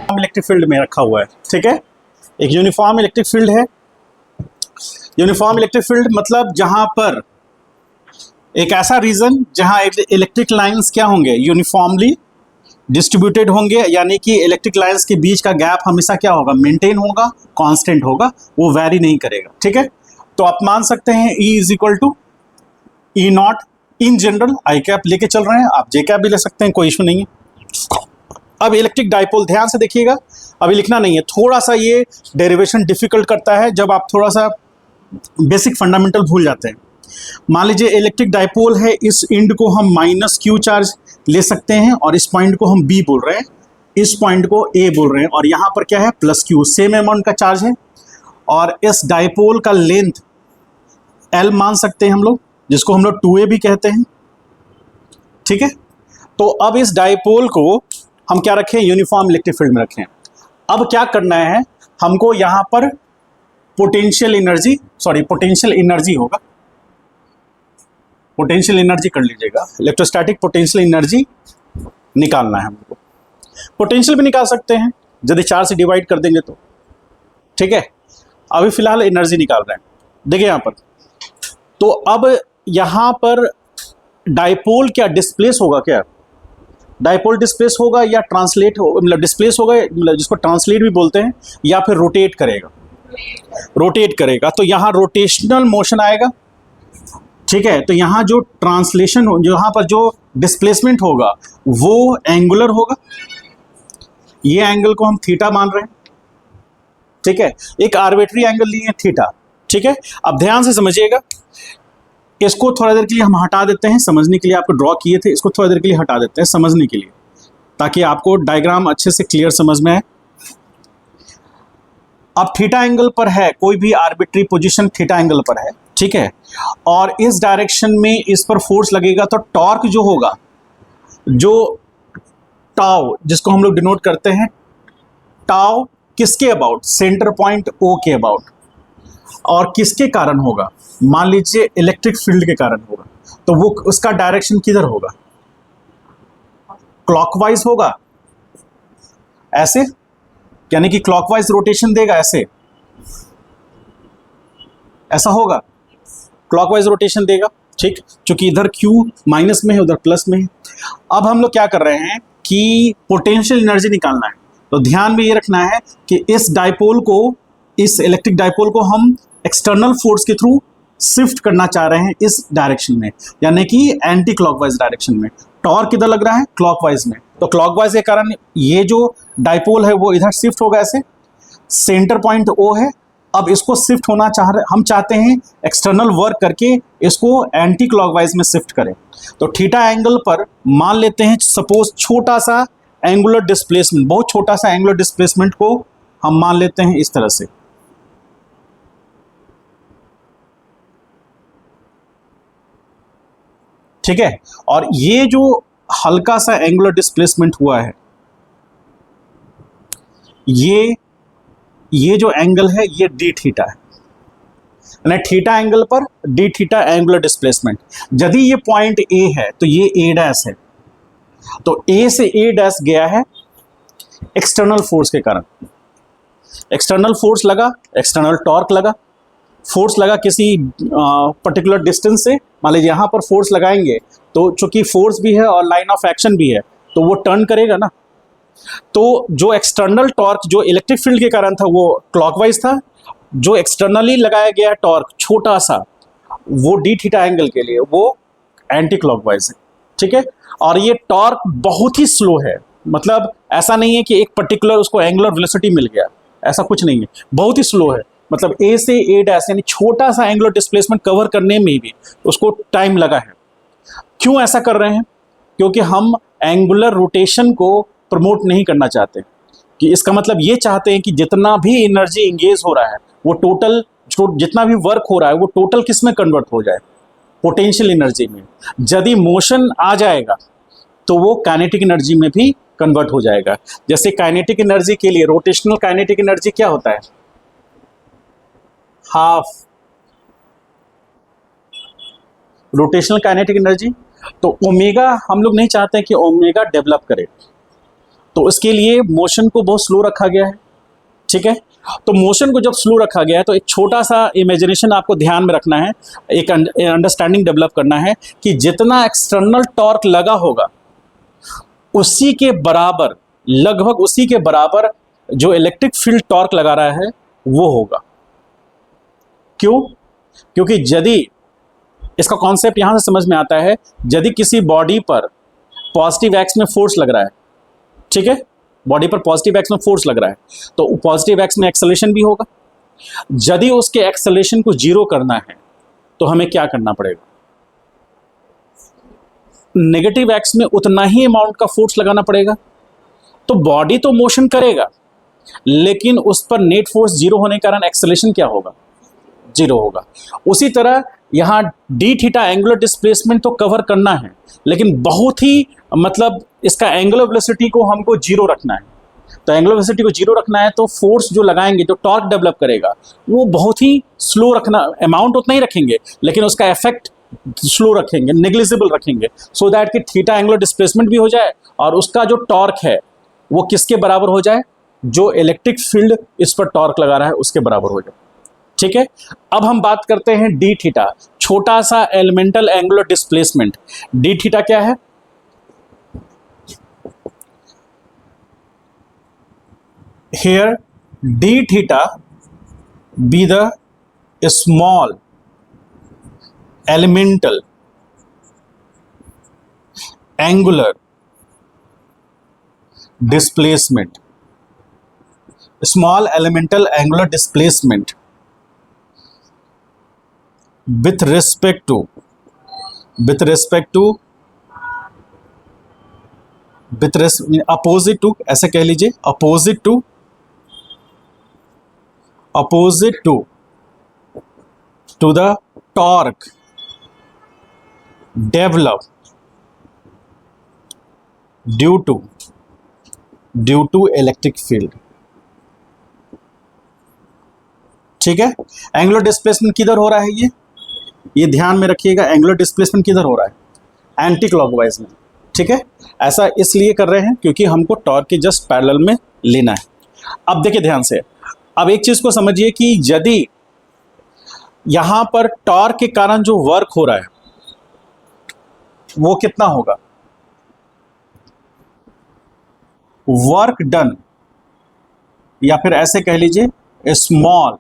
Electric field में रखा हुआ है, ठीक है। एक यूनिफॉर्म इलेक्ट्रिक फील्ड है। यूनिफॉर्म इलेक्ट्रिक फील्ड मतलब जहां पर एक ऐसा रीजन जहां इलेक्ट्रिक लाइंस क्या होंगे, यूनिफॉर्मली डिस्ट्रीब्यूटेड होंगे, यानी कि इलेक्ट्रिक लाइंस के बीच का गैप हमेशा क्या होगा, मेंटेन होगा, कांस्टेंट होगा, वो वैरी नहीं करेगा, ठीक है। तो आप मान सकते हैं E is equal to E not, in general I cap लेके चल रहे हैं, आप जे कैप भी ले सकते हैं, कोई इशू नहीं है। अब इलेक्ट्रिक डाइपोल ध्यान से देखिएगा, अभी लिखना नहीं है, थोड़ा सा ये डेरिवेशन डिफिकल्ट करता है जब आप थोड़ा सा बेसिक फंडामेंटल भूल जाते हैं। मान लीजिए इलेक्ट्रिक डाइपोल है, इस इंड को हम माइनस क्यू चार्ज ले सकते हैं और इस पॉइंट को हम बी बोल रहे हैं, इस पॉइंट को ए बोल रहे हैं, और यहाँ पर क्या है प्लस क्यू, सेम अमाउंट का चार्ज है। और इस डाइपोल का लेंथ एल मान सकते हैं हम लोग, जिसको हम लोग 2a भी कहते हैं, ठीक है। तो अब इस डाइपोल को हम क्या रखें, यूनिफॉर्म इलेक्ट्रिक फील्ड में रखें। अब क्या करना है हमको, यहाँ पर पोटेंशियल एनर्जी होगा, पोटेंशियल एनर्जी कर लीजिएगा, इलेक्ट्रोस्टैटिक पोटेंशियल एनर्जी निकालना है हमको। पोटेंशियल भी निकाल सकते हैं यदि 4 से डिवाइड कर देंगे तो, ठीक है। अभी फिलहाल एनर्जी निकाल रहे हैं, देखिए यहाँ पर। तो अब यहाँ पर डाइपोल क्या डिस्प्लेस होगा, क्या डाइपोल डिस्प्लेस होगा या ट्रांसलेट हो, मतलब डिस्प्लेस होगा, मतलब जिसको ट्रांसलेट भी बोलते हैं, या फिर रोटेट करेगा, रोटेट करेगा। तो यहाँ रोटेशनल मोशन आएगा, ठीक है। तो यहाँ जो ट्रांसलेशन हो, यहाँ पर जो डिस्प्लेसमेंट होगा वो एंगुलर होगा, ये एंगल को हम थीटा मान रहे हैं, ठीक है। एक आर्बिट्री एंगल लिए थीटा, ठीक है। अब ध्यान से समझिएगा, इसको थोड़ा देर के लिए हम हटा देते हैं, समझने के लिए आपको ड्रॉ किए थे, इसको थोड़ा देर के लिए हटा देते हैं समझने के लिए, ताकि आपको डायग्राम अच्छे से क्लियर समझ में आए। अब थीटा एंगल पर है, कोई भी आर्बिट्री पोजीशन थीटा एंगल पर है, ठीक है। और इस डायरेक्शन में इस पर फोर्स लगेगा, तो टॉर्क जो होगा, जो टाउ जिसको हम लोग डिनोट करते हैं, टाउ किसके अबाउट, सेंटर पॉइंट O के अबाउट, और किसके कारण होगा, मान लीजिए इलेक्ट्रिक फील्ड के कारण होगा, तो वो उसका डायरेक्शन किधर होगा, क्लॉकवाइज होगा, ऐसे, यानी कि क्लॉकवाइज रोटेशन देगा, ऐसे, ऐसा होगा, क्लॉकवाइज रोटेशन देगा, ठीक। क्योंकि इधर Q माइनस में है, उधर प्लस में है। अब हम लोग क्या कर रहे हैं कि पोटेंशियल एनर्जी निकालना है, तो ध्यान में ये रखना है कि इस डाइपोल को, इस इलेक्ट्रिक डाइपोल को हम एक्सटर्नल फोर्स के थ्रू शिफ्ट करना चाह रहे हैं इस डायरेक्शन में, यानी कि एंटी क्लॉकवाइज डायरेक्शन में। टॉर्क किधर लग रहा है, क्लॉकवाइज में, तो क्लॉकवाइज के कारण ये जो डाइपोल है वो इधर शिफ्ट होगा, ऐसे, सेंटर पॉइंट O है। अब इसको शिफ्ट होना हम चाहते हैं एक्सटर्नल वर्क करके इसको एंटी क्लॉकवाइज में शिफ्ट करें। तो थीटा एंगल पर मान लेते हैं सपोज छोटा सा एंगुलर डिस्प्लेसमेंट, बहुत छोटा सा एंगुलर डिस्प्लेसमेंट को हम मान लेते हैं इस तरह से, ठीक है। और ये जो हल्का सा एंगुलर डिस्प्लेसमेंट हुआ है, ये जो एंगल है ये डी थीटा है, यानी थीटा एंगल पर डी थीटा एंगुलर डिस्प्लेसमेंट। यदि ये पॉइंट A है तो ये A डैश है, तो A से A डैश गया है एक्सटर्नल फोर्स के कारण, एक्सटर्नल फोर्स लगा, एक्सटर्नल टॉर्क लगा, फोर्स लगा किसी पर्टिकुलर डिस्टेंस से, मान लीजिए यहाँ पर फोर्स लगाएंगे, तो चूंकि फोर्स भी है और लाइन ऑफ एक्शन भी है, तो वो टर्न करेगा ना। तो जो एक्सटर्नल टॉर्क जो इलेक्ट्रिक फील्ड के कारण था वो क्लॉकवाइज था, जो एक्सटर्नली लगाया गया टॉर्क छोटा सा, वो डी थीटा एंगल के लिए वो एंटी क्लॉकवाइज है, ठीक है। और ये टॉर्क बहुत ही स्लो है, मतलब ऐसा नहीं है कि एक पर्टिकुलर उसको एंगुलर वेलोसिटी मिल गया, ऐसा कुछ नहीं है, बहुत ही स्लो है। मतलब A से A डैश यानी छोटा सा एंगुलर डिस्प्लेसमेंट कवर करने में भी उसको टाइम लगा है। क्यों ऐसा कर रहे हैं, क्योंकि हम एंगुलर रोटेशन को प्रमोट नहीं करना चाहते, कि इसका मतलब ये चाहते हैं कि जितना भी एनर्जी इंगेज हो रहा है वो टोटल, जितना भी वर्क हो रहा है वो टोटल किस में कन्वर्ट हो जाए, पोटेंशियल एनर्जी में। यदि मोशन आ जाएगा तो वो काइनेटिक एनर्जी में भी कन्वर्ट हो जाएगा। जैसे काइनेटिक एनर्जी के लिए रोटेशनल काइनेटिक एनर्जी क्या होता है, हाफ रोटेशनल काइनेटिक एनर्जी। तो ओमेगा हम लोग नहीं चाहते कि ओमेगा डेवलप करे, तो इसके लिए मोशन को बहुत स्लो रखा गया है, ठीक है। तो मोशन को जब स्लो रखा गया है तो एक छोटा सा इमेजिनेशन आपको ध्यान में रखना है, एक अंडरस्टैंडिंग डेवलप करना है कि जितना एक्सटर्नल टॉर्क लगा होगा उसी के बराबर, लगभग उसी के बराबर जो इलेक्ट्रिक फील्ड टॉर्क लगा रहा है वो होगा। क्यों? क्योंकि यदि, इसका कॉन्सेप्ट यहां से समझ में आता है, यदि किसी बॉडी पर पॉजिटिव एक्स में फोर्स लग रहा है, ठीक है, बॉडी पर पॉजिटिव एक्स में फोर्स लग रहा है, तो पॉजिटिव एक्स में एक्सेलरेशन भी होगा। यदि उसके एक्सेलरेशन को जीरो करना है तो हमें क्या करना पड़ेगा? नेगेटिव एक्स में उतना ही अमाउंट का फोर्स लगाना पड़ेगा। तो बॉडी तो मोशन करेगा, लेकिन उस पर नेट फोर्स जीरो होने के कारण एक्सेलरेशन क्या होगा? जीरो होगा। उसी तरह यहाँ डी थीटा एंगुलर डिस्प्लेसमेंट तो कवर करना है, लेकिन बहुत ही मतलब इसका एंगुलर वेलोसिटी को हमको जीरो रखना है। तो एंगुलर वेलोसिटी को जीरो रखना है तो फोर्स जो लगाएंगे, जो टॉर्क डेवलप करेगा, वो बहुत ही स्लो रखना, अमाउंट उतना ही रखेंगे लेकिन उसका इफेक्ट स्लो रखेंगे, नेग्लिजिबल रखेंगे, सो दैट कि थीटा एंगुलर डिस्प्लेसमेंट भी हो जाए और उसका जो टॉर्क है वो किसके बराबर हो जाए? जो इलेक्ट्रिक फील्ड इस पर टॉर्क लगा रहा है उसके बराबर हो जाए, ठीक है। अब हम बात करते हैं डी थीटा, छोटा सा elemental angular displacement. D theta क्या है? Here d theta be the small elemental angular displacement, small elemental angular displacement with respect to opposite to, ऐसे कह लीजिए, opposite to the torque developed due to electric field, ठीक है। Angular displacement किधर हो रहा है? ये ध्यान में रखिएगा, एंगुलर डिस्प्लेसमेंट किधर हो रहा है? एंटी क्लॉकवाइज में, ठीक है। ऐसा इसलिए कर रहे हैं क्योंकि हमको टॉर्क के जस्ट पैरेलल में लेना है। अब देखिए ध्यान से, अब एक चीज को समझिए कि यदि यहां पर टॉर्क के कारण जो वर्क हो रहा है वो कितना होगा? वर्क डन, या फिर ऐसे कह लीजिए small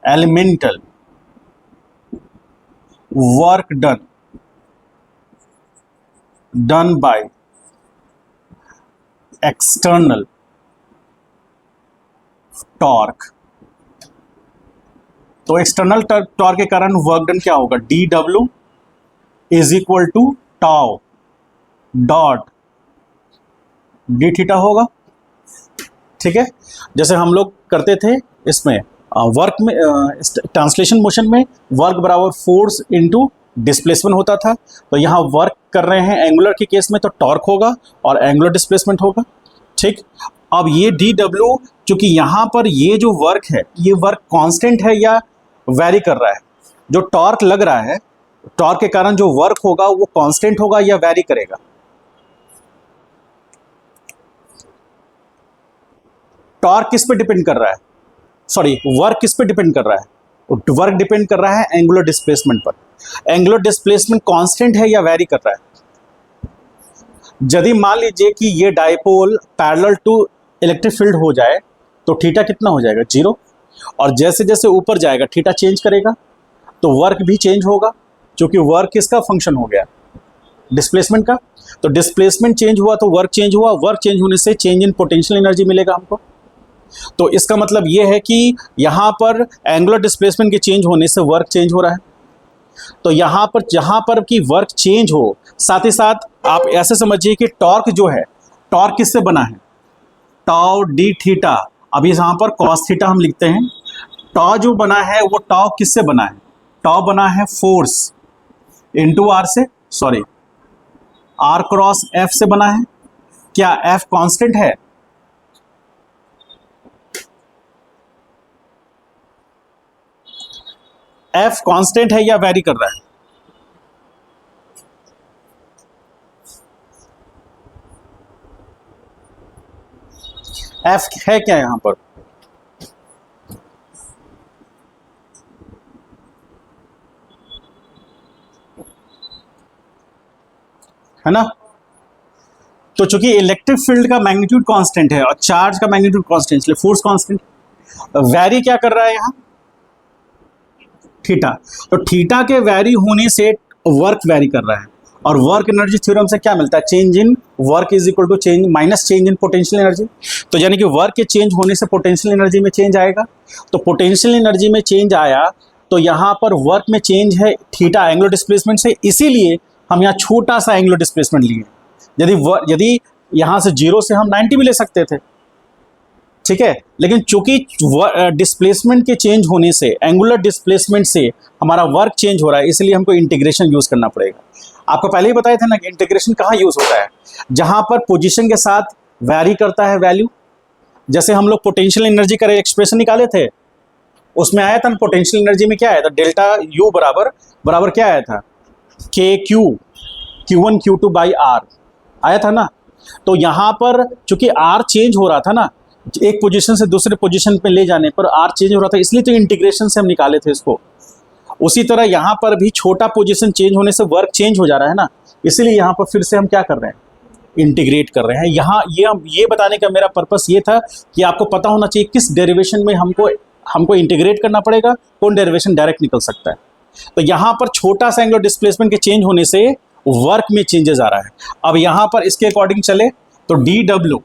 elemental work done by external torque. तो एक्सटर्नल टॉर्क के कारण वर्क डन क्या होगा? D W is equal to tau dot D theta होगा, ठीक है। जैसे हम लोग करते थे इसमें वर्क में, ट्रांसलेशन मोशन में वर्क बराबर फोर्स इनटू डिस्प्लेसमेंट होता था। तो यहाँ वर्क कर रहे हैं एंगुलर के केस में तो टॉर्क होगा और एंगुलर डिस्प्लेसमेंट होगा, ठीक। अब ये डी डब्ल्यू, चूंकि यहाँ पर ये जो वर्क है ये वर्क कांस्टेंट है या वैरी कर रहा है? जो टॉर्क लग रहा है, टॉर्क के कारण जो वर्क होगा वो कांस्टेंट होगा या वैरी करेगा? टॉर्क किस पे डिपेंड कर रहा है? सॉरी, वर्क किस पे डिपेंड कर रहा है? वर्क डिपेंड कर रहा है एंगुलर डिस्प्लेसमेंट पर। एंगुलर डिस्प्लेसमेंट कांस्टेंट है या वैरी कर रहा है? यदि मान लीजिए कि ये dipole parallel to electric field हो जाए तो थीटा कितना हो जाएगा? जीरो। और जैसे जैसे ऊपर जाएगा थीटा चेंज करेगा तो वर्क भी चेंज होगा, क्योंकि वर्क किसका फंक्शन हो गया? डिस्प्लेसमेंट का। तो डिस्प्लेसमेंट चेंज हुआ तो वर्क चेंज हुआ, वर्क चेंज होने से चेंज इन पोटेंशियल एनर्जी मिलेगा हमको। तो इसका मतलब यह है कि यहां पर एंगुलर डिस्प्लेसमेंट के चेंज होने से वर्क चेंज हो रहा है। तो यहां पर जहां पर कि वर्क चेंज हो, साथ ही साथ आप ऐसे समझिए कि टॉर्क जो है, टॉर्क किससे बना है? Tau D theta. अब यहां पर कॉस थीटा हम लिखते हैं। टॉ जो बना है वो टॉ किससे बना है? टॉ बना है फोर्स इनटू आर से, सॉरी आर क्रॉस एफ से बना है। क्या एफ कांस्टेंट है? एफ कांस्टेंट है या वैरी कर रहा है? एफ है क्या यहां पर? है ना? तो चूंकि इलेक्ट्रिक फील्ड का मैग्नीट्यूड कांस्टेंट है और चार्ज का मैग्नीट्यूड कांस्टेंट, इसलिए फोर्स कांस्टेंट। वैरी क्या कर रहा है यहां? थीटा। तो थीटा के वैरी होने से वर्क वैरी कर रहा है, और वर्क एनर्जी थ्योरम से क्या मिलता है? Change in work is equal to change minus change in potential energy. तो यानी कि वर्क के चेंज होने से पोटेंशियल एनर्जी में चेंज आएगा। तो पोटेंशियल एनर्जी में चेंज आया तो यहाँ पर वर्क में चेंज है थीटा एंगुलर डिस्प्लेसमेंट से, इसीलिए हम यहाँ छोटा सा एंगुलर डिस्प्लेसमेंट लिए। यदि यहाँ से 0 से हम 90 भी ले सकते थे, ठीक है, लेकिन चूंकि डिस्प्लेसमेंट के चेंज होने से, एंगुलर डिस्प्लेसमेंट से हमारा वर्क चेंज हो रहा है, इसलिए हमको इंटीग्रेशन यूज करना पड़ेगा। आपको पहले ही बताया था ना कि इंटीग्रेशन कहाँ यूज होता है? जहां पर पोजीशन के साथ वैरी करता है वैल्यू। जैसे हम लोग पोटेंशियल एनर्जी का एक्सप्रेशन निकाले थे, उसमें आया था ना पोटेंशियल एनर्जी में क्या आया था? डेल्टा यू बराबर क्या आया था? के Q1 Q2 बाई आर आया था ना। तो यहां पर चूंकि आर चेंज हो रहा था ना, एक पोजीशन से दूसरे पोजीशन पे ले जाने पर आर चेंज हो रहा था, इसलिए तो इंटीग्रेशन से हम निकाले थे इसको। उसी तरह यहाँ पर भी छोटा पोजीशन चेंज होने से वर्क चेंज हो जा रहा है ना, इसलिए यहाँ पर फिर से हम क्या कर रहे हैं? इंटीग्रेट कर रहे हैं। यहाँ ये बताने का मेरा पर्पस ये था कि आपको पता होना चाहिए किस डेरिवेशन में हमको इंटीग्रेट करना पड़ेगा, कौन डेरिवेशन डायरेक्ट निकल सकता है। तो यहाँ पर छोटा सा एंगुलर डिस्प्लेसमेंट के चेंज होने से वर्क में चेंजेस आ रहा है। अब यहाँ पर इसके अकॉर्डिंग चले तो DW,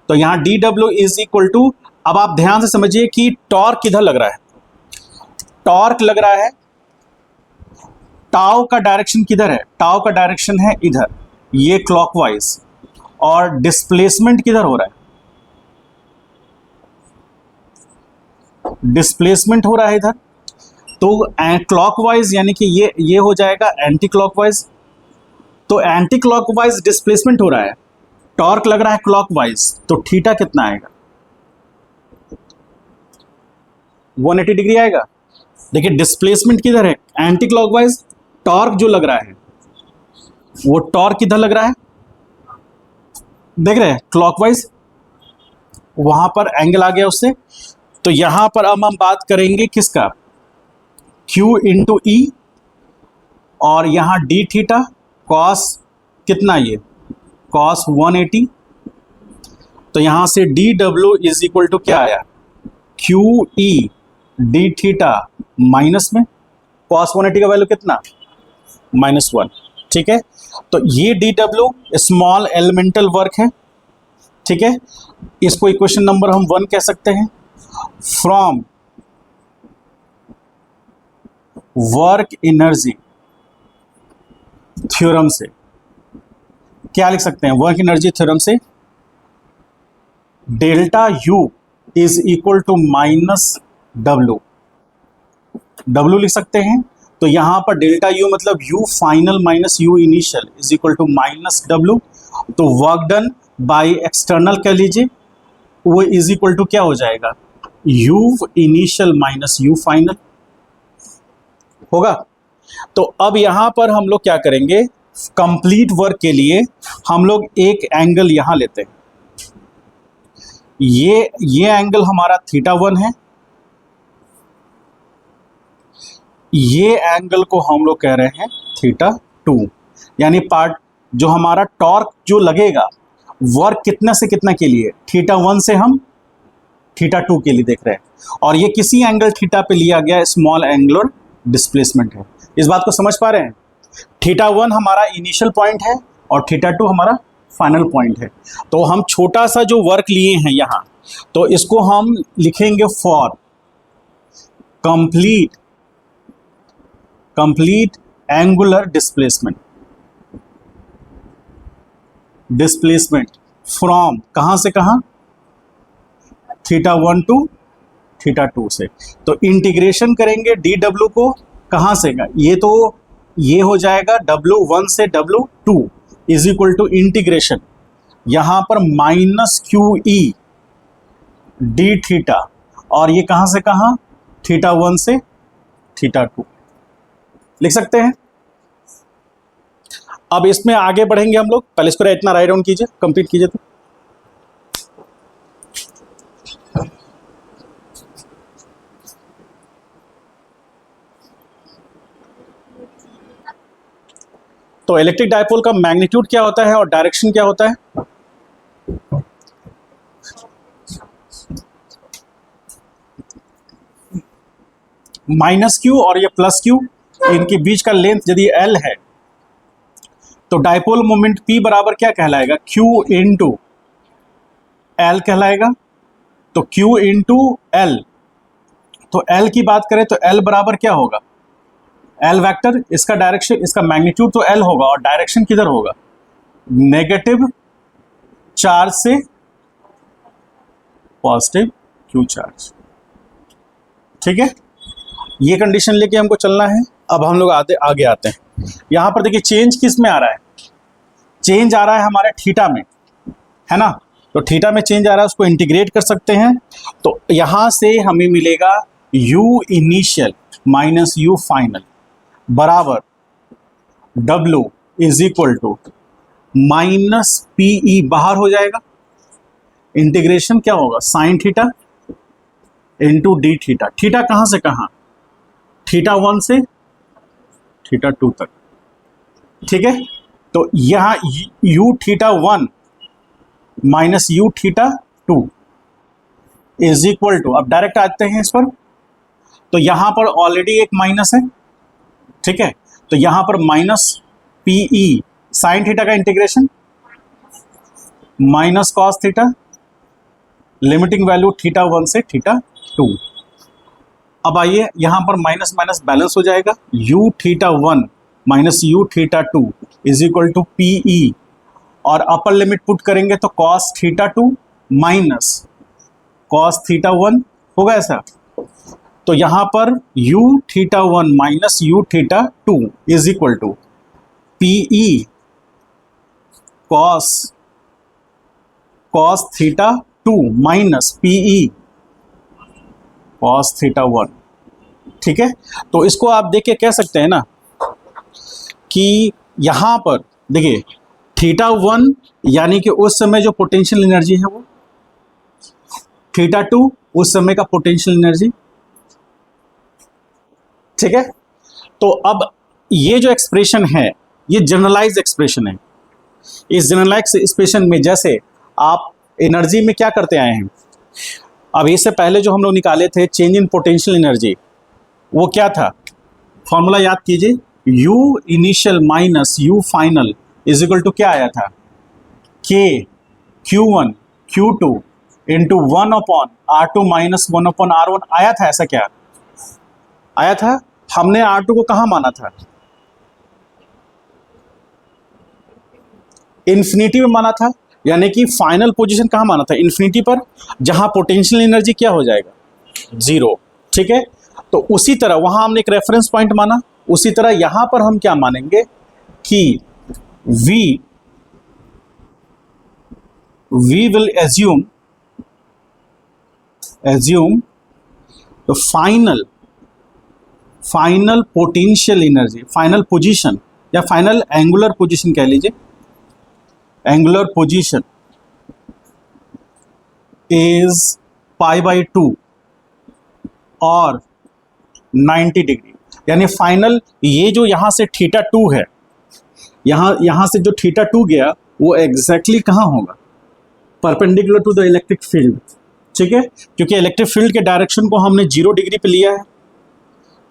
तो यहाँ DW इज इक्वल टू, अब आप ध्यान से समझिए कि टॉर्क किधर लग रहा है? टॉर्क लग रहा है, टाउ का डायरेक्शन किधर है? टाउ का डायरेक्शन है इधर, ये क्लॉकवाइज, और डिस्प्लेसमेंट किधर हो रहा है? डिस्प्लेसमेंट हो रहा है इधर। तो क्लॉकवाइज यानी कि ये हो जाएगा एंटी क्लॉकवाइज। तो एंटी क्लॉकवाइज डिस्प्लेसमेंट हो रहा है, टॉर्क लग रहा है क्लॉकवाइज, तो थीटा कितना आएगा? 180 डिग्री आएगा। देखिए डिस्प्लेसमेंट किधर है? Anti clockwise. टॉर्क जो लग रहा है वो टॉर्क किधर लग रहा है? देख रहे हैं क्लॉकवाइज, वहां पर एंगल आ गया उससे। तो यहां पर अब हम बात करेंगे किसका? Q इंटू ई, और यहां d थीटा कॉस कितना? ये कॉस 180। तो यहां से DW इज इक्वल टू क्या आया? QE d थीटा माइनस में कॉस 180 का वैल्यू कितना? -1। ठीक है, तो ये DW स्मॉल एलिमेंटल वर्क है। ठीक है, इसको इक्वेशन नंबर हम 1 कह सकते हैं। फ्रॉम वर्क एनर्जी थ्योरम से क्या लिख सकते हैं? वर्क एनर्जी थ्योरम से delta U is equal to -W लिख सकते हैं। तो यहां पर डेल्टा U मतलब U final minus U initial is equal to -W। तो वर्क डन बाय एक्सटर्नल कह लीजिए, वो इज इक्वल टू क्या हो जाएगा? U initial minus U final होगा। तो अब यहां पर हम लोग क्या करेंगे? कंप्लीट वर्क के लिए हम लोग एक एंगल यहां लेते हैं। ये एंगल हमारा θ1 है, ये एंगल को हम लोग कह रहे हैं θ2। यानी पार्ट जो हमारा टॉर्क जो लगेगा वर्क कितना से कितना के लिए? θ1 से हम θ2 के लिए देख रहे हैं, और ये किसी एंगल थीटा पे लिया गया स्मॉल एंगुलर डिस्प्लेसमेंट है। इस बात को समझ पा रहे हैं? θ1 हमारा इनिशियल पॉइंट है और θ2 हमारा फाइनल पॉइंट है। तो हम छोटा सा जो वर्क लिए हैं यहाँ, तो इसको हम लिखेंगे for complete angular displacement from कहाँ से कहाँ? θ1 टू θ2 से। तो इंटीग्रेशन करेंगे DW को कहाँ से? ये हो जाएगा W1 से W2 is equal to integration यहां पर -QE d थीटा, और ये कहां से कहां? θ1 से θ2 लिख सकते हैं। अब इसमें आगे बढ़ेंगे हम लोग, पहले इसको इतना राइट डाउन कीजिए, कंप्लीट कीजिए। तो तो इलेक्ट्रिक डायपोल का मैग्नीट्यूड क्या होता है और डायरेक्शन क्या होता है? माइनस क्यू और ये प्लस क्यू, इनके बीच का लेंथ यदि एल है तो डायपोल मोमेंट P बराबर क्या कहलाएगा? Q इंटू एल कहलाएगा। तो Q इंटू एल, तो L की बात करें तो L बराबर क्या होगा? L वेक्टर, इसका डायरेक्शन, इसका मैग्नीट्यूड तो L होगा और डायरेक्शन किधर होगा? नेगेटिव चार्ज से पॉजिटिव Q चार्ज। ठीक है, ये कंडीशन लेके हमको चलना है। अब हम लोग आगे आते हैं। यहां पर देखिए चेंज किस में आ रहा है? चेंज आ रहा है हमारे थीटा में, है ना। तो थीटा में चेंज आ रहा है, उसको इंटीग्रेट कर सकते हैं। तो यहां से हमें मिलेगा u initial minus u final बराबर w is equal to minus P E, बाहर हो जाएगा। इंटीग्रेशन क्या होगा? Sine theta into D theta. Theta कहां से कहां? थीटा 1 से थीटा 2 तक। ठीक है, तो यहां u theta 1 minus u theta 2 is equal to, अब डायरेक्ट आते हैं इस पर। तो यहां पर ऑलरेडी एक माइनस है, ठीक है, तो यहां पर माइनस पीई साइन थीटा का integration minus cos theta, limiting value theta 1 से थीटा 2। अब आइए यहां पर माइनस माइनस बैलेंस हो जाएगा। u theta 1 minus u theta 2 is equal to PE, और अपर लिमिट पुट करेंगे तो cos theta 2 minus cos theta 1 होगा ऐसा। तो यहां पर u theta 1 minus u theta 2 is equal to PE cos theta 2 minus PE cos theta 1। ठीक है, तो इसको आप देख के कह सकते हैं ना कि यहां पर देखिए थीटा 1 यानी कि उस समय जो पोटेंशियल एनर्जी है वो, थीटा 2 उस समय का पोटेंशियल एनर्जी। ठीक है, तो अब ये जो एक्सप्रेशन है ये जनरलाइज एक्सप्रेशन है। इस जनरलाइज एक्सप्रेशन में जैसे आप एनर्जी में क्या करते आए हैं, अब इससे पहले जो हम लोग निकाले थे चेंज इन पोटेंशियल एनर्जी, वो क्या था? फॉर्मूला याद कीजिए, u initial minus u final is equal to क्या आया था? k q1 q2 into 1 upon r2 minus 1 upon r1 आया था। ऐसा क्या आया था? हमने r2 को कहाँ माना था? इन्फिनिटी में माना था, यानी कि फाइनल पोजीशन कहाँ माना था? इन्फिनिटी पर, जहां पोटेंशियल एनर्जी क्या हो जाएगा? 0। ठीक है, तो उसी तरह वहां हमने एक रेफरेंस पॉइंट माना, उसी तरह यहां पर हम क्या मानेंगे कि we will assume the final potential energy, final position या फाइनल एंगुलर पोजीशन कह लीजिए, एंगुलर पोजीशन इज π/2 और 90 डिग्री। यानी फाइनल ये जो यहां से थीटा 2 है, यहां से जो थीटा 2 गया वो एग्जैक्टली कहां होगा? Perpendicular to the electric field. ठीक है, क्योंकि इलेक्ट्रिक फील्ड के डायरेक्शन को हमने 0 डिग्री पे लिया है,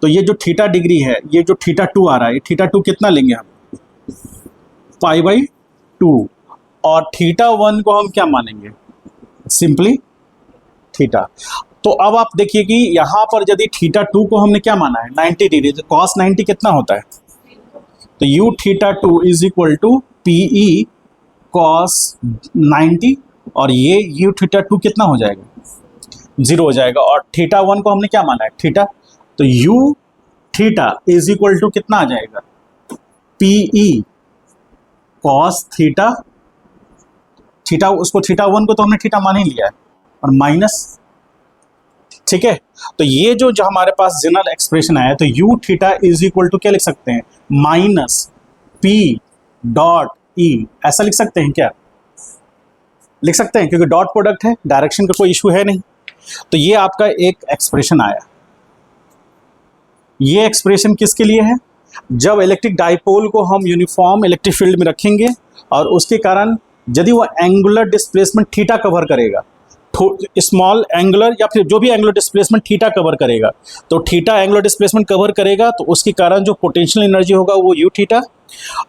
तो ये जो थीटा डिग्री है, ये जो थीटा 2 आ रहा है, थीटा 2 कितना लेंगे हम? π/2, और थीटा 1 को हम क्या मानेंगे? Simply theta. तो अब आप देखिए कि यहां पर यदि थीटा 2 को हमने क्या माना है? 90 डिग्री, तो कॉस 90 कितना होता है? तो u theta 2 is equal to PE cos 90, और ये u थीटा 2 कितना हो जाएगा? 0 हो जाएगा। और थीटा 1 को हमने क्या माना है? थीटा। तो u theta is equal to कितना आ जाएगा? पीई कॉस थीटा, उसको थीटा 1 को तो हमने थीटा मान ही लिया है, और माइनस। ठीक है, तो ये जो हमारे पास जनरल एक्सप्रेशन आया, तो u theta is equal to क्या लिख सकते हैं? माइनस p डॉट e, ऐसा लिख सकते हैं क्या? लिख सकते हैं, क्योंकि डॉट प्रोडक्ट है, डायरेक्शन का कोई इशू है नहीं। तो ये आपका एक एक्सप्रेशन आया। ये एक्सप्रेशन किसके लिए है? जब इलेक्ट्रिक डाइपोल को हम यूनिफॉर्म इलेक्ट्रिक फील्ड में रखेंगे और उसके कारण यदि वो एंगुलर डिस्प्लेसमेंट थीटा कवर करेगा, स्मॉल एंगुलर या फिर जो भी एंगुलर डिस्प्लेसमेंट थीटा कवर करेगा, तो थीटा एंगुलर डिस्प्लेसमेंट कवर करेगा तो उसके कारण जो पोटेंशियल एनर्जी होगा वो यू थीटा,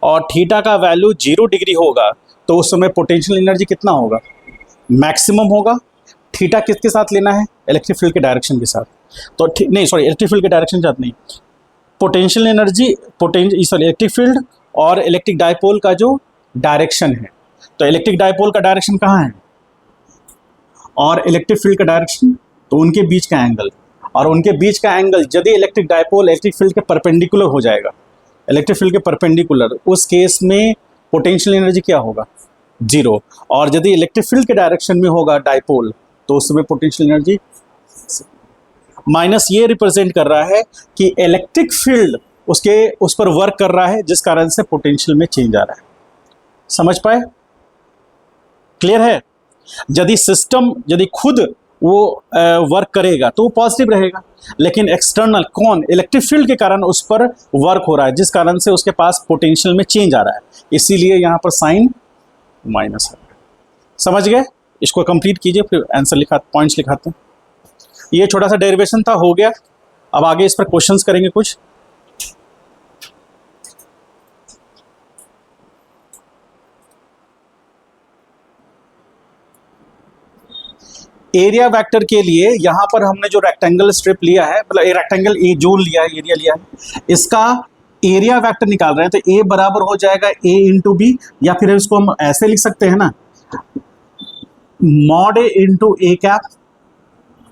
और थीटा का वैल्यू 0 डिग्री होगा तो उस समय पोटेंशियल एनर्जी कितना होगा, मैक्सिमम होगा। थीटा किसके साथ लेना है, इलेक्ट्रिक फील्ड के डायरेक्शन के साथ, तो नहीं सॉरी इलेक्ट्रिक फील्ड के डायरेक्शन के साथ नहीं, पोटेंशियल एनर्जी इलेक्ट्रिक फील्ड और इलेक्ट्रिक डाइपोल का जो डायरेक्शन है, तो इलेक्ट्रिक डाइपोल का डायरेक्शन कहाँ है और इलेक्ट्रिक फील्ड का डायरेक्शन, तो उनके बीच का एंगल, और उनके बीच का एंगल यदि इलेक्ट्रिक डाइपोल इलेक्ट्रिक फील्ड के परपेंडिकुलर हो जाएगा, इलेक्ट्रिक फील्ड के परपेंडिकुलर, उस केस में पोटेंशियल एनर्जी क्या होगा, 0, और यदि इलेक्ट्रिक फील्ड के डायरेक्शन में होगा डाइपोल तो उस समय पोटेंशियल एनर्जी माइनस, ये रिप्रेजेंट कर रहा है कि इलेक्ट्रिक फील्ड उस पर वर्क कर रहा है जिस कारण से पोटेंशियल में चेंज आ रहा है। समझ पाए, क्लियर है। यदि सिस्टम यदि खुद वो वर्क करेगा तो वो पॉजिटिव रहेगा, लेकिन एक्सटर्नल कौन, इलेक्ट्रिक फील्ड के कारण उस पर वर्क हो रहा है जिस कारण से उसके पास पोटेंशियल में चेंज आ रहा है, इसीलिए यहाँ पर साइन माइनस है। समझ गए, इसको कंप्लीट कीजिए फिर आंसर पॉइंट्स लिखाते हैं। ये छोटा सा डेरिवेशन था, हो गया। अब आगे इस पर क्वेश्चंस करेंगे कुछ। एरिया वेक्टर के लिए यहाँ पर हमने जो रेक्टेंगल स्ट्रिप लिया है, मतलब रेक्टेंगल ए जोन लिया है, एरिया लिया है, इसका एरिया वेक्टर निकाल रहे हैं, तो ए बराबर हो जाएगा ए इंटू बी, या फिर इसको हम ऐसे लिख सकते हैं ना, mod A into A cap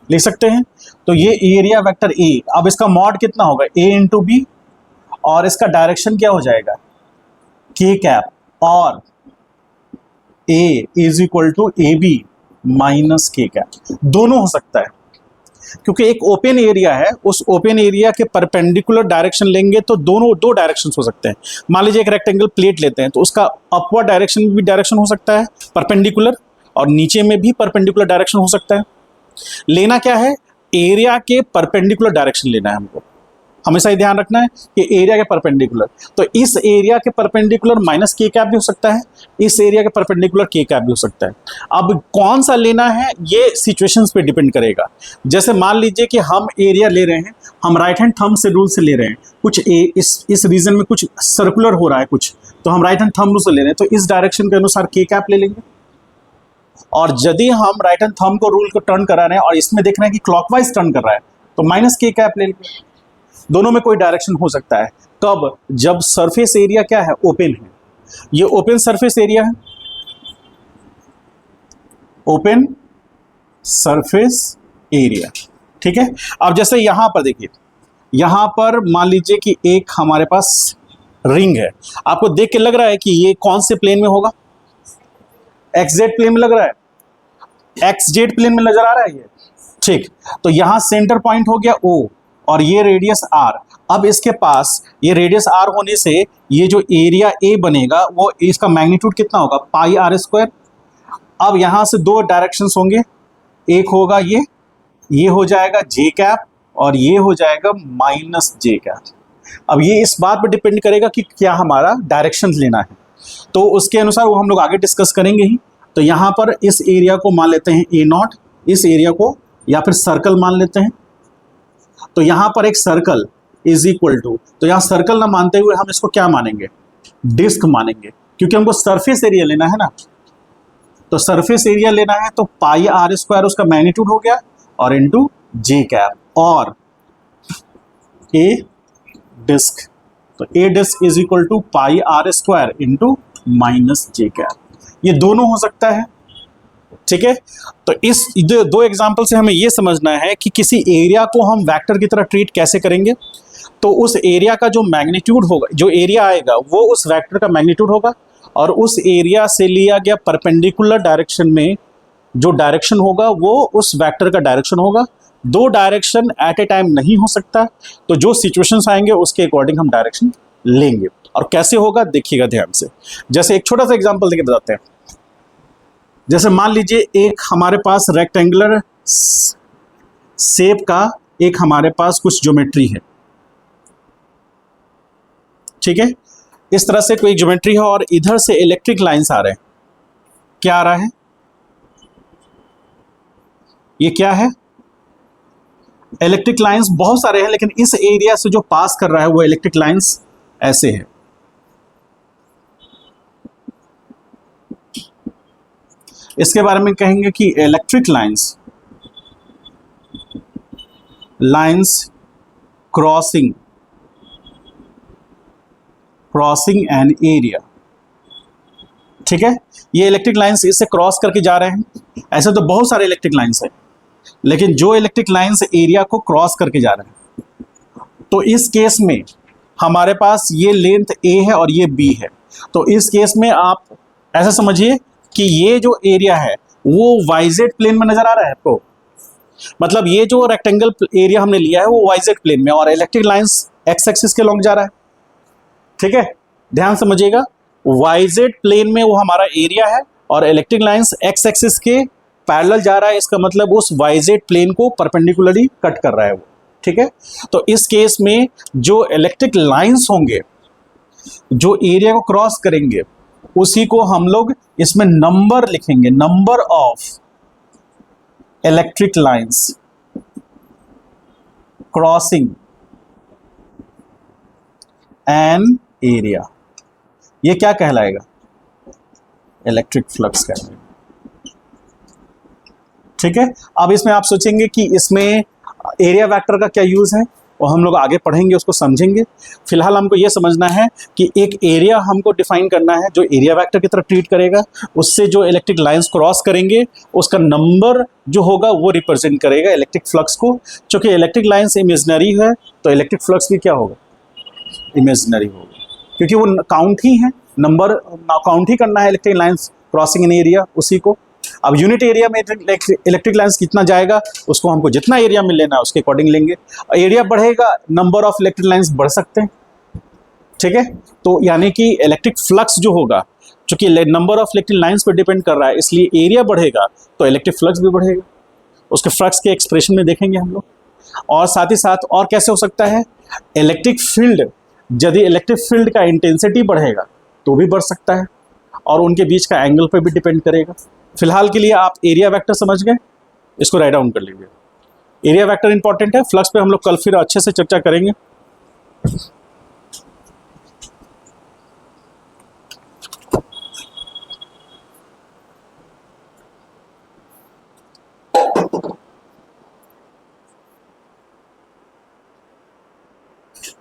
लिख सकते हैं। तो ये एरिया वेक्टर ए, अब इसका मॉड कितना होगा, ए इंटू बी, और इसका डायरेक्शन क्या हो जाएगा, के कैप, और A is equal to A B minus K cap, दोनों हो सकता है क्योंकि एक ओपन एरिया है, उस ओपन एरिया के परपेंडिकुलर डायरेक्शन लेंगे तो दो डायरेक्शन हो सकते हैं। मान लीजिए एक रेक्टेंगल प्लेट लेते हैं तो उसका अपवर्ड डायरेक्शन में भी डायरेक्शन हो सकता है परपेंडिकुलर, और नीचे में भी परपेंडिकुलर डायरेक्शन हो सकता है। लेना क्या है, एरिया के परपेंडिकुलर डायरेक्शन लेना है हमको, हमेशा ही ध्यान रखना है कि एरिया के परपेंडिकुलर, तो इस एरिया के परपेंडिकुलर माइनस के कैप भी हो सकता है, इस एरिया के परपेंडिकुलर के कैप भी हो सकता है। अब कौन सा लेना है ये सिचुएशंस पे डिपेंड करेगा। जैसे मान लीजिए कि हम एरिया ले रहे हैं, हम राइट हैंड थंब से रूल से ले रहे हैं, कुछ इस रीजन में कुछ सर्कुलर हो रहा है कुछ, तो हम राइट हैंड थंब रूल से ले रहे हैं, तो इस डायरेक्शन के अनुसार के कैप ले लेंगे। और यदि हम राइट हैंड थंब को रूल को टर्न करा रहे हैं और इसमें देख रहे हैं कि क्लॉकवाइज टर्न कर रहा है, तो माइनस के कैप ले लेंगे। दोनों में कोई डायरेक्शन हो सकता है। कब, जब सरफेस एरिया क्या है, ओपन है, ये ओपन सरफेस एरिया है, ओपन सरफेस एरिया, ठीक है। अब जैसे यहां पर देखिए, यहां पर मान लीजिए कि एक हमारे पास रिंग है, आपको देख के लग रहा है कि ये कौन से प्लेन में होगा, एक्सजेड प्लेन में लग रहा है, एक्सजेड प्लेन में नजर आ रहा है ये, ठीक। तो यहां सेंटर पॉइंट हो गया O और ये रेडियस R। अब इसके पास ये रेडियस R होने से ये जो एरिया A बनेगा वो इसका मैग्नीट्यूड कितना होगा, पाई R स्क्वायर। अब यहां से दो डायरेक्शंस होंगे, एक होगा ये हो जाएगा J कैप और ये हो जाएगा माइनस J कैप। अब ये इस बात पर डिपेंड करेगा कि क्या हमारा डायरेक्शन लेना है, तो उसके अनुसार वो हम लोग आगे डिस्कस करेंगे ही। तो यहाँ पर इस एरिया को मान लेते हैं A0, इस एरिया को या फिर सर्कल मान लेते हैं। तो यहाँ पर एक सर्कल इज इक्वल टू, तो यहाँ सर्कल ना मानते हुए हम इसको क्या मानेंगे, डिस्क मानेंगे, क्योंकि हमको सरफेस एरिया लेना है ना। तो सरफेस एरिया लेना है तो पाई R स्क्वायर उसका मैग्नीट्यूड हो गया और इनटू J कैप और A डिस्क, तो A disc is equal to pi R square into minus J cap, ये दोनों हो सकता है, ठीक है। तो इस दो एग्जांपल से हमें ये समझना है कि किसी एरिया को हम वेक्टर की तरह ट्रीट कैसे करेंगे। तो उस एरिया का जो मैग्नीट्यूड होगा, जो एरिया आएगा वो उस वेक्टर का मैग्नीट्यूड होगा, और उस एरिया से लिया गया परपेंडिकुलर डायरेक्शन में जो डायरेक्शन होगा वो उस वेक्टर का डायरेक्शन होगा। दो डायरेक्शन एट ए टाइम नहीं हो सकता, तो जो सिचुएशंस आएंगे उसके अकॉर्डिंग हम डायरेक्शन लेंगे। और कैसे होगा देखिएगा ध्यान से। जैसे एक छोटा सा एग्जांपल देके बताते हैं। जैसे मान लीजिए एक हमारे पास रेक्टेंगुलर शेप का एक हमारे पास कुछ ज्योमेट्री है, ठीक है, इस तरह से कोई ज्योमेट्री है और इधर से इलेक्ट्रिक लाइंस आ रहे हैं, क्या आ रहा है, ये क्या है, इलेक्ट्रिक लाइंस बहुत सारे हैं, लेकिन इस एरिया से जो पास कर रहा है वो इलेक्ट्रिक लाइंस ऐसे है। इसके बारे में कहेंगे कि electric lines crossing an area. ठीक है, ये इलेक्ट्रिक लाइंस इससे क्रॉस करके जा रहे हैं। ऐसे तो बहुत सारे इलेक्ट्रिक लाइंस है, लेकिन जो इलेक्ट्रिक लाइंस एरिया को क्रॉस करके जा रहे हैं, तो इस केस में हमारे पास ये लेंथ ए है और ये बी है। तो इस केस में आप ऐसा समझिए कि ये जो एरिया है वो वाईजेड प्लेन में नजर आ रहा है आपको, मतलब ये जो रेक्टेंगल एरिया हमने लिया है वो वाईजेड प्लेन में, और इलेक्ट्रिक लाइंस एक्स एक्सिस के लॉन्ग जा रहा है। ठीक है, ध्यान समझिएगा, वाईजेड प्लेन में वो हमारा एरिया है और इलेक्ट्रिक लाइंस एक्स एक्सिस के पैरेलल जा रहा है। इसका मतलब उस वाईजेड प्लेन को परपेंडिकुलरली कट कर रहा है वो। ठीक है, तो इस केस में जो इलेक्ट्रिक लाइंस होंगे जो एरिया को क्रॉस करेंगे, उसी को हम लोग इसमें नंबर लिखेंगे, number of electric lines crossing an area. ये क्या कहलाएगा, इलेक्ट्रिक फ्लक्स कहलाएगा। ठीक है, अब इसमें आप सोचेंगे कि इसमें एरिया वेक्टर का क्या यूज है, और हम लोग आगे पढ़ेंगे, उसको समझेंगे। फिलहाल हमको ये समझना है कि एक एरिया हमको डिफाइन करना है जो एरिया वेक्टर की तरह ट्रीट करेगा, उससे जो इलेक्ट्रिक लाइंस क्रॉस करेंगे उसका नंबर जो होगा वो रिप्रेजेंट करेगा इलेक्ट्रिक फ्लक्स को। क्योंकि इलेक्ट्रिक लाइंस इमेजिनरी है तो इलेक्ट्रिक फ्लक्स भी क्या होगा, इमेजिनरी होगा, क्योंकि वो काउंट ही है, नंबर काउंट ही करना है इलेक्ट्रिक लाइंस क्रॉसिंग इन एरिया उसी को। अब यूनिट एरिया में इलेक्ट्रिक लाइंस कितना जाएगा उसको हमको जितना एरिया में लेना है उसके अकॉर्डिंग लेंगे। एरिया बढ़ेगा, नंबर ऑफ इलेक्ट्रिक लाइंस बढ़ सकते हैं। ठीक है, तो यानी कि इलेक्ट्रिक फ्लक्स जो होगा, चूंकि नंबर ऑफ इलेक्ट्रिक लाइंस पर डिपेंड कर रहा है, इसलिए एरिया बढ़ेगा तो इलेक्ट्रिक फ्लक्स भी बढ़ेगा। उसके फ्लक्स के एक्सप्रेशन में देखेंगे हम लोग। और साथ ही साथ और कैसे हो सकता है, इलेक्ट्रिक फील्ड, यदि इलेक्ट्रिक फील्ड का इंटेंसिटी बढ़ेगा तो भी बढ़ सकता है, और उनके बीच का एंगल पर भी डिपेंड करेगा। फिलहाल के लिए आप एरिया वेक्टर समझ गए, इसको राइट डाउन कर लीजिए। एरिया वेक्टर इंपॉर्टेंट है, फ्लक्स पे हम लोग कल फिर अच्छे से चर्चा करेंगे।